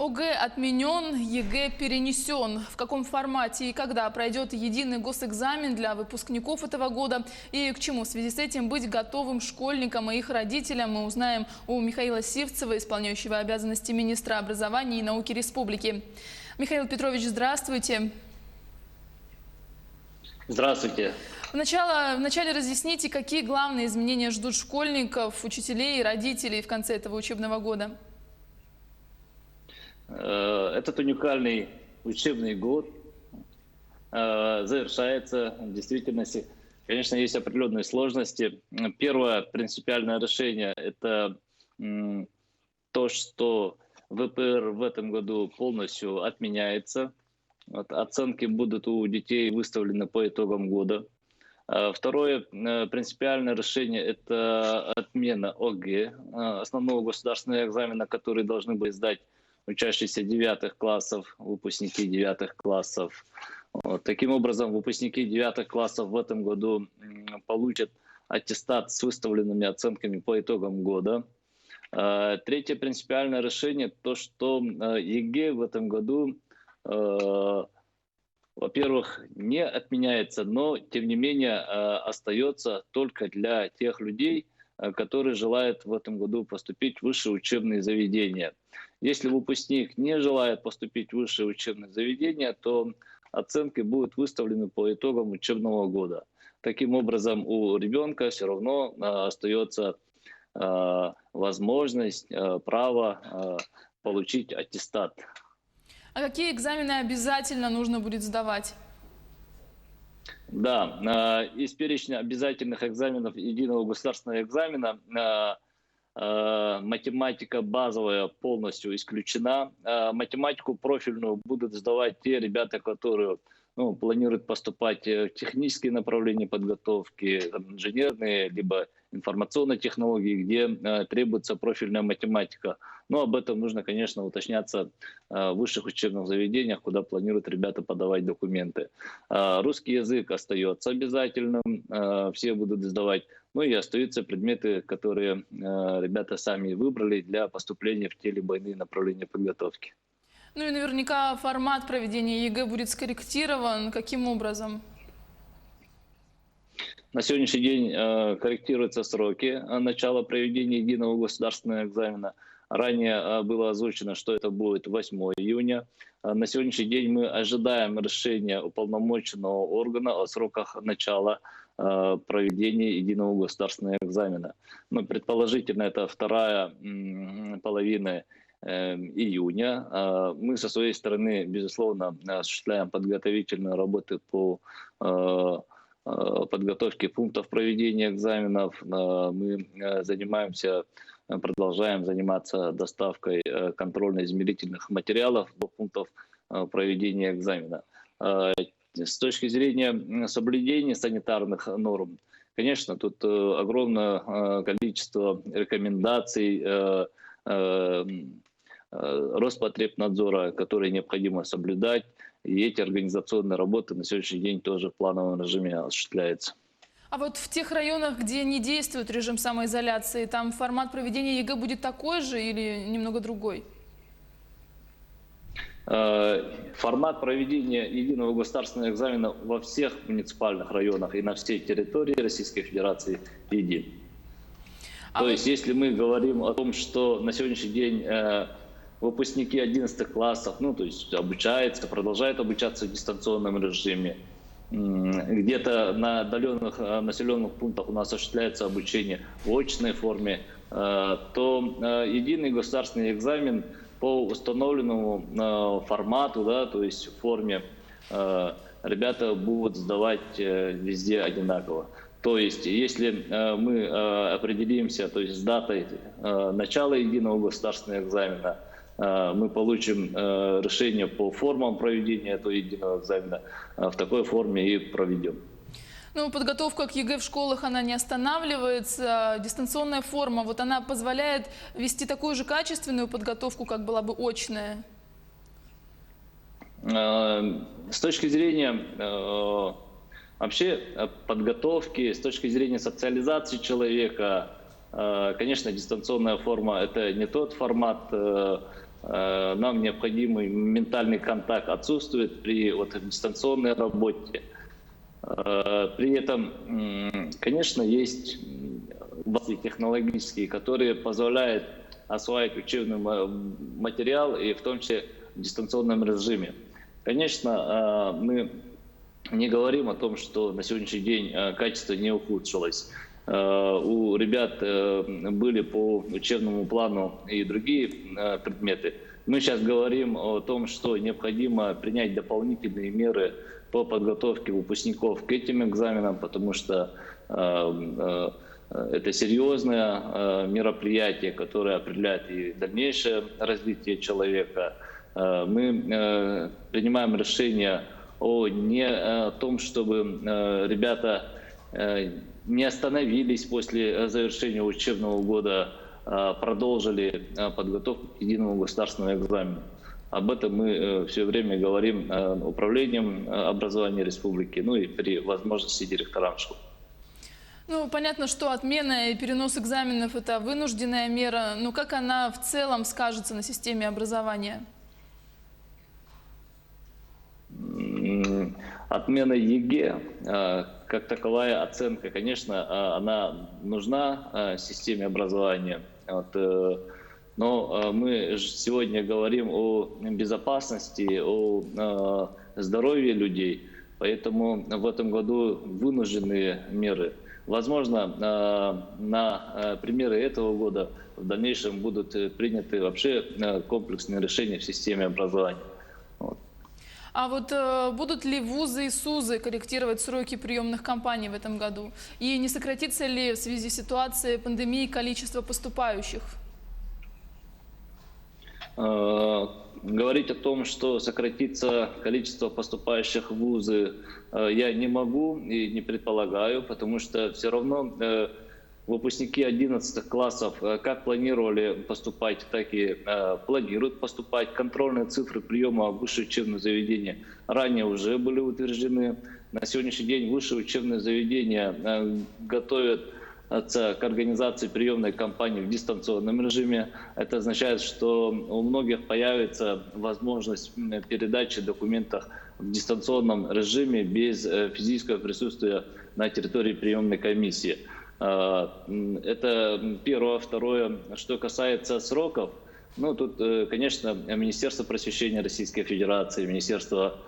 ОГЭ отменен, ЕГЭ перенесен. В каком формате и когда пройдет единый госэкзамен для выпускников этого года и к чему в связи с этим быть готовым школьникам и их родителям, мы узнаем у Михаила Сивцева, исполняющего обязанности министра образования и науки республики. Михаил Петрович, здравствуйте. Здравствуйте. Вначале разъясните, какие главные изменения ждут школьников, учителей и родителей в конце этого учебного года. Этот уникальный учебный год завершается в действительности. Конечно, есть определенные сложности. Первое принципиальное решение – это то, что ВПР в этом году полностью отменяется. Оценки будут у детей выставлены по итогам года. Второе принципиальное решение – это отмена ОГЭ, основного государственного экзамена, который должны были сдать учащиеся 9 классов, выпускники 9 классов. Таким образом, выпускники 9 классов в этом году получат аттестат с выставленными оценками по итогам года. Третье принципиальное решение – то, что ЕГЭ в этом году, во-первых, не отменяется, но, тем не менее, остается только для тех людей, которые желают в этом году поступить в высшие учебные заведения. Если выпускник не желает поступить в высшее учебное заведение, то оценки будут выставлены по итогам учебного года. Таким образом, у ребенка все равно остается возможность, право получить аттестат. А какие экзамены обязательно нужно будет сдавать? Да, из перечня обязательных экзаменов единого государственного экзамена математика базовая полностью исключена. Математику профильную будут сдавать те ребята, которые планируют поступать в технические направления подготовки, инженерные, либо информационные технологии, где требуется профильная математика. Но об этом нужно, конечно, уточняться в высших учебных заведениях, куда планируют ребята подавать документы. Русский язык остается обязательным, все будут сдавать. Ну и остаются предметы, которые ребята сами выбрали для поступления в те либо иные направления подготовки. Ну и наверняка формат проведения ЕГЭ будет скорректирован. Каким образом? На сегодняшний день корректируются сроки начала проведения единого государственного экзамена. Ранее было озвучено, что это будет 8 июня. На сегодняшний день мы ожидаем решения уполномоченного органа о сроках начала проведения единого государственного экзамена. Но предположительно это вторая половина июня. Мы со своей стороны, безусловно, осуществляем подготовительные работы по подготовке пунктов проведения экзаменов. Мы продолжаем заниматься доставкой контрольно-измерительных материалов до пунктов проведения экзамена. С точки зрения соблюдения санитарных норм, конечно, тут огромное количество рекомендаций Роспотребнадзора, которые необходимо соблюдать. И эти организационные работы на сегодняшний день тоже в плановом режиме осуществляются. А вот в тех районах, где не действует режим самоизоляции, там формат проведения ЕГЭ будет такой же или немного другой? Формат проведения единого государственного экзамена во всех муниципальных районах и на всей территории Российской Федерации един. То есть, если мы говорим о том, что на сегодняшний день выпускники 11 классов, продолжают обучаться в дистанционном режиме, где-то на отдаленных населенных пунктах у нас осуществляется обучение в очной форме, то единый государственный экзамен по установленному формату, то есть в форме, ребята будут сдавать везде одинаково. То есть, если мы определимся с датой начала единого государственного экзамена, мы получим решение по формам проведения этого единого экзамена, в такой форме и проведем. Ну, подготовка к ЕГЭ в школах, она не останавливается. Дистанционная форма, она позволяет вести такую же качественную подготовку, как была бы очная? С точки зрения вообще подготовки, с точки зрения социализации человека, конечно, дистанционная форма – это не тот формат нам необходимый ментальный контакт отсутствует при дистанционной работе. При этом, конечно, есть базы технологические, которые позволяют осваивать учебный материал, и в том числе в дистанционном режиме. Конечно, мы не говорим о том, что на сегодняшний день качество не ухудшилось. У ребят были по учебному плану и другие предметы. Мы сейчас говорим о том, что необходимо принять дополнительные меры по подготовке выпускников к этим экзаменам, потому что это серьезное мероприятие, которое определяет и дальнейшее развитие человека. Мы принимаем решение не о том, чтобы ребята не остановились после завершения учебного года, продолжили подготовку к единому государственному экзамену. Об этом мы все время говорим управлением образования республики, ну и при возможности директорам школ. Ну, понятно, что отмена и перенос экзаменов – это вынужденная мера, но как она в целом скажется на системе образования? Отмена ЕГЭ, как таковая оценка, конечно, она нужна системе образования. Но мы сегодня говорим о безопасности, о здоровье людей, поэтому в этом году вынужденные меры. Возможно, на примеры этого года в дальнейшем будут приняты вообще комплексные решения в системе образования. А вот будут ли вузы и СУЗы корректировать сроки приемных кампаний в этом году? И не сократится ли в связи с ситуацией пандемии количество поступающих? Говорить о том, что сократится количество поступающих в вузы, я не могу и не предполагаю, потому что все равно выпускники 11 классов как планировали поступать, так и планируют поступать. Контрольные цифры приема в высшие учебные заведения ранее уже были утверждены. На сегодняшний день высшие учебные заведения готовятся к организации приемной кампании в дистанционном режиме. Это означает, что у многих появится возможность передачи документов в дистанционном режиме без физического присутствия на территории приемной комиссии. Это первое. Второе, что касается сроков, ну тут, конечно, Министерство просвещения Российской Федерации, Министерство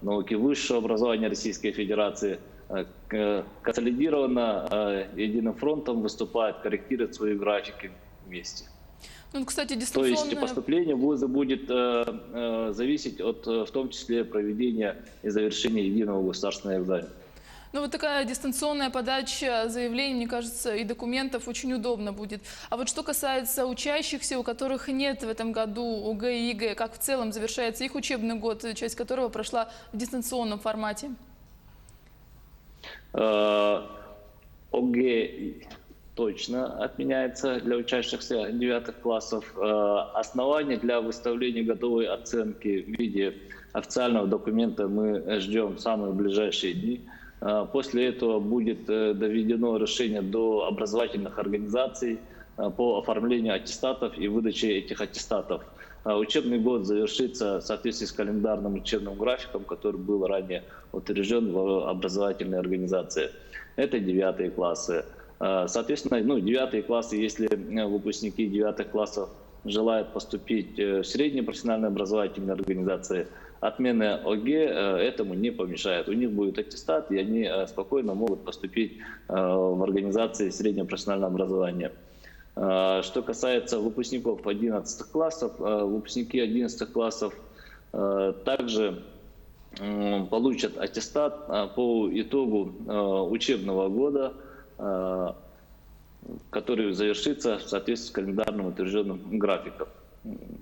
науки и высшего образования Российской Федерации консолидированно, единым фронтом выступает, корректирует свои графики вместе. Ну, кстати, То есть поступление в вузы будет зависеть от, в том числе, проведения и завершения единого государственного экзамена. Ну, вот такая дистанционная подача заявлений, мне кажется, и документов очень удобно будет. А вот что касается учащихся, у которых нет в этом году ОГЭ и ЕГЭ, как в целом завершается их учебный год, часть которого прошла в дистанционном формате? ОГЭ точно отменяется для учащихся 9 классов. Основания для выставления годовой оценки в виде официального документа мы ждем в самые ближайшие дни. После этого будет доведено решение до образовательных организаций по оформлению аттестатов и выдаче этих аттестатов. Учебный год завершится в соответствии с календарным учебным графиком, который был ранее утвержден в образовательной организации. Это 9 классы. Соответственно, 9 классы, если выпускники 9 классов желают поступить в средние профессиональные образовательные организации, отмена ОГЭ этому не помешает. У них будет аттестат, и они спокойно могут поступить в организации среднего профессионального образования. Что касается выпускников 11 классов, выпускники 11 классов также получат аттестат по итогу учебного года, который завершится в соответствии с календарным утвержденным графиком.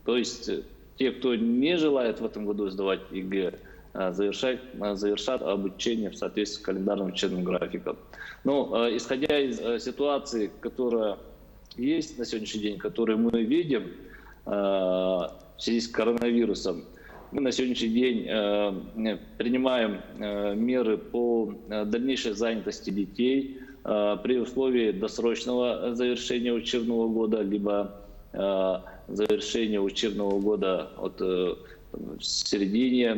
То есть те, кто не желает в этом году сдавать ЕГЭ, завершат обучение в соответствии с календарным учебным графиком. Но исходя из ситуации, которая есть на сегодняшний день, которую мы видим в связи с коронавирусом, мы на сегодняшний день принимаем меры по дальнейшей занятости детей при условии досрочного завершения учебного года, либо завершения учебного года в середине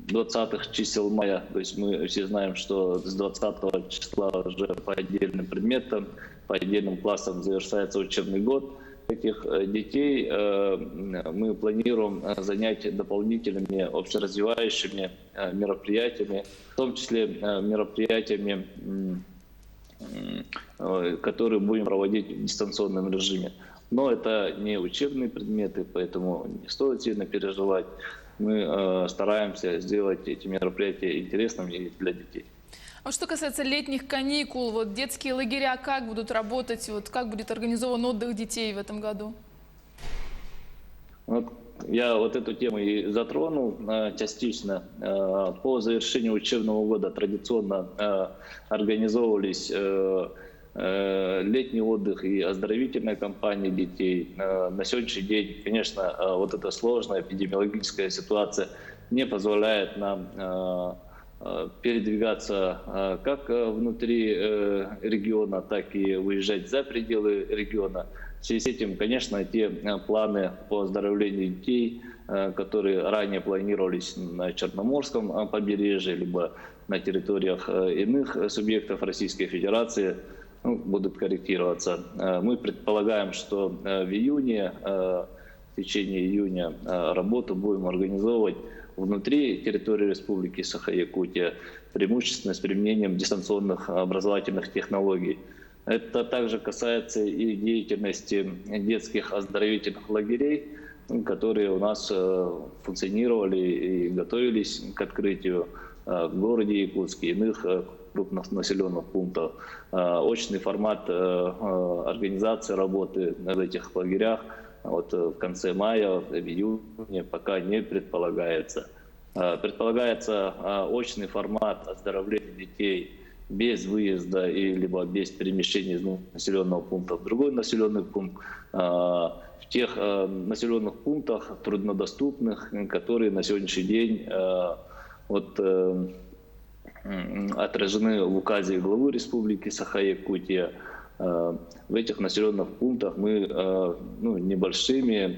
20-х чисел мая. То есть мы все знаем, что с 20 числа уже по отдельным предметам, по отдельным классам завершается учебный год. Этих детей мы планируем занять дополнительными общеразвивающими мероприятиями, в том числе мероприятиями, которые будем проводить в дистанционном режиме. Но это не учебные предметы, поэтому не стоит сильно переживать. Мы стараемся сделать эти мероприятия интересными для детей. А что касается летних каникул, вот детские лагеря как будут работать, вот как будет организован отдых детей в этом году? Вот я вот эту тему и затронул частично. По завершению учебного года традиционно организовывались летний отдых и оздоровительная кампания детей. На сегодняшний день, конечно, вот эта сложная эпидемиологическая ситуация не позволяет нам передвигаться как внутри региона, так и выезжать за пределы региона. В связи с этим, конечно, те планы по оздоровлению детей, которые ранее планировались на Черноморском побережье, либо на территориях иных субъектов Российской Федерации, будут корректироваться. Мы предполагаем, что в июне, в течение июня работу будем организовывать внутри территории Республики Саха-Якутия, преимущественно с применением дистанционных образовательных технологий. Это также касается и деятельности детских оздоровительных лагерей, которые у нас функционировали и готовились к открытию в городе Якутске и иных крупных населенных пунктов. Очный формат организации работы в этих лагерях в конце мая, в июне пока не предполагается. Предполагается очный формат оздоровления детей без выезда либо без перемещения из населенного пункта в другой населенный пункт, в тех населенных пунктах труднодоступных, которые на сегодняшний день отражены в указе главы Республики Саха-Якутия. В этих населенных пунктах мы небольшими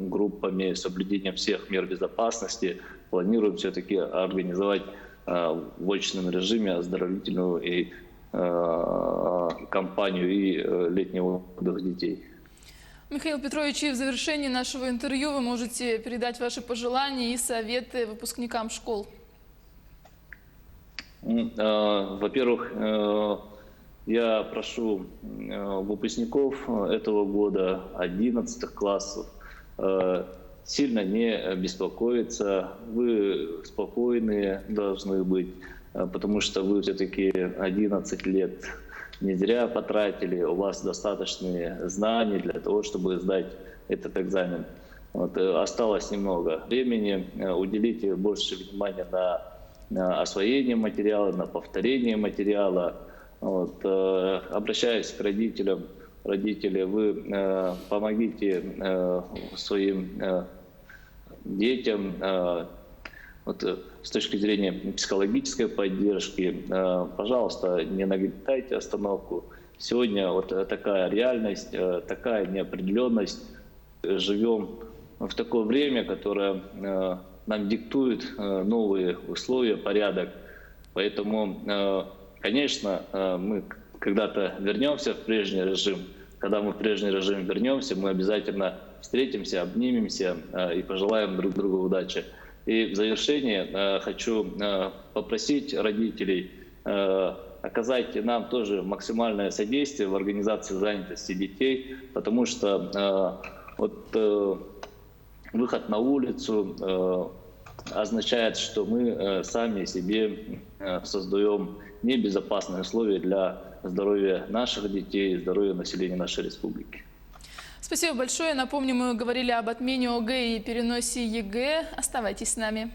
группами с соблюдением всех мер безопасности планируем все-таки организовать в очном режиме оздоровительную кампанию и летний отдых детей. Михаил Петрович, и в завершении нашего интервью вы можете передать ваши пожелания и советы выпускникам школ. Во-первых, я прошу выпускников этого года 11 классов сильно не беспокоиться. Вы спокойные должны быть, потому что вы все-таки 11 лет не зря потратили. У вас достаточные знания для того, чтобы сдать этот экзамен. Осталось немного времени. Уделите больше внимания на освоение материала, на повторение материала. Обращаясь к родителям, родители, вы помогите своим детям с точки зрения психологической поддержки. Пожалуйста, не нагнетайте остановку. Сегодня такая реальность, такая неопределенность. Живем в такое время, которое нам диктует новые условия, порядок. Поэтому, конечно, мы когда-то вернемся в прежний режим. Когда мы в прежний режим вернемся, мы обязательно встретимся, обнимемся и пожелаем друг другу удачи. И в завершение хочу попросить родителей оказать нам тоже максимальное содействие в организации занятости детей, потому что выход на улицу означает, что мы сами себе создаем небезопасные условия для здоровья наших детей, здоровья населения нашей республики. Спасибо большое. Напомню, мы говорили об отмене ОГЭ и переносе ЕГЭ. Оставайтесь с нами.